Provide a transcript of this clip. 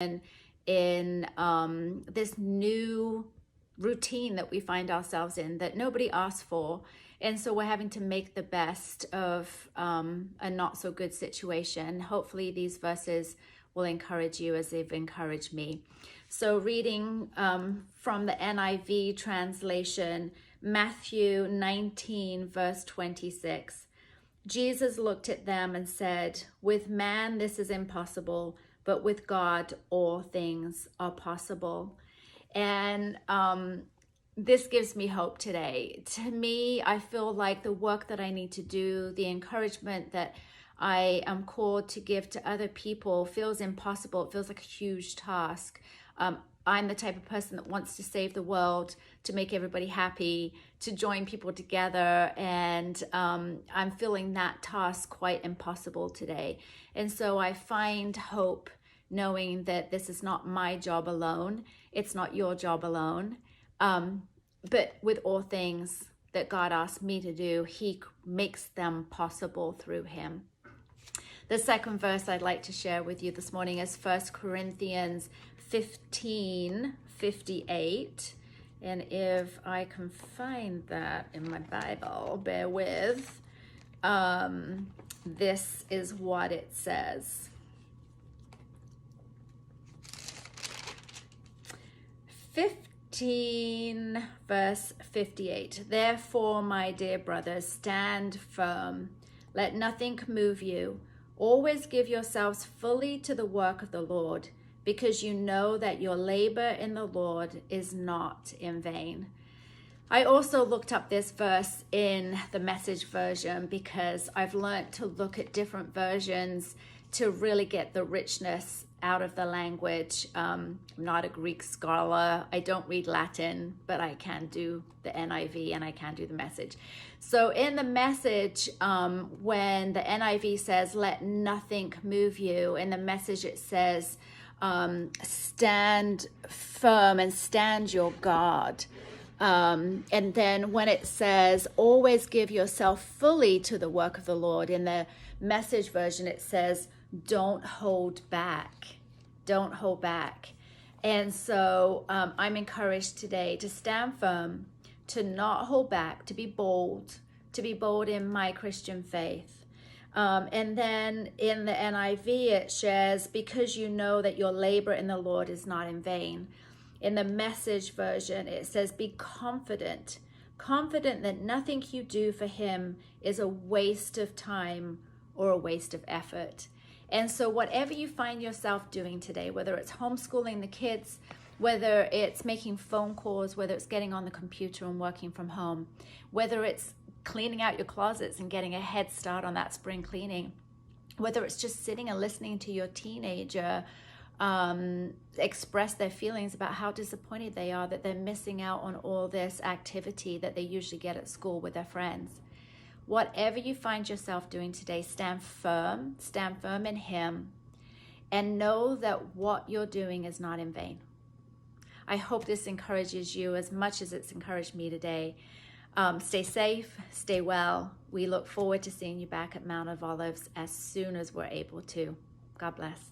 in this new routine that we find ourselves in that nobody asked for. And so we're having to make the best of a not so good situation. Hopefully these verses will encourage you as they've encouraged me. So reading from the NIV translation, Matthew 19, verse 26. Jesus looked at them and said, "With man this is impossible, but with God all things are possible." And this gives me hope today. To me, I feel like the work that I need to do, the encouragement that I am called to give to other people feels impossible. It feels like a huge task. I'm the type of person that wants to save the world, to make everybody happy, to join people together. And I'm feeling that task quite impossible today. And so I find hope knowing that this is not my job alone. It's not your job alone. But with all things that God asked me to do, he makes them possible through him. The second verse I'd like to share with you this morning is 1 Corinthians 15:58. And if I can find that in my Bible, bear with. This is what it says. 15 verse 58. Therefore, my dear brothers, stand firm. Let nothing move you. Always give yourselves fully to the work of the Lord, because you know that your labor in the Lord is not in vain. I also looked up this verse in the Message version because I've learned to look at different versions to really get the richness out of the language. I'm not a Greek scholar. I don't read Latin, but I can do the NIV and I can do the Message. So in the Message, when the NIV says, "Let nothing move you," in the Message it says, "Stand firm and stand your guard." And then when it says, "Always give yourself fully to the work of the Lord," in the Message version it says, "Don't hold back." Don't hold back. And so I'm encouraged today to stand firm, to not hold back, to be bold in my Christian faith. And then in the NIV it shares, "Because you know that your labor in the Lord is not in vain." In the Message version it says, "Be confident that nothing you do for him is a waste of time or a waste of effort." And so whatever you find yourself doing today, whether it's homeschooling the kids, whether it's making phone calls, whether it's getting on the computer and working from home, whether it's cleaning out your closets and getting a head start on that spring cleaning, whether it's just sitting and listening to your teenager express their feelings about how disappointed they are that they're missing out on all this activity that they usually get at school with their friends. Whatever you find yourself doing today, stand firm in him, and know that what you're doing is not in vain. I hope this encourages you as much as it's encouraged me today. Stay safe, stay well. We look forward to seeing you back at Mount of Olives as soon as we're able to. God bless.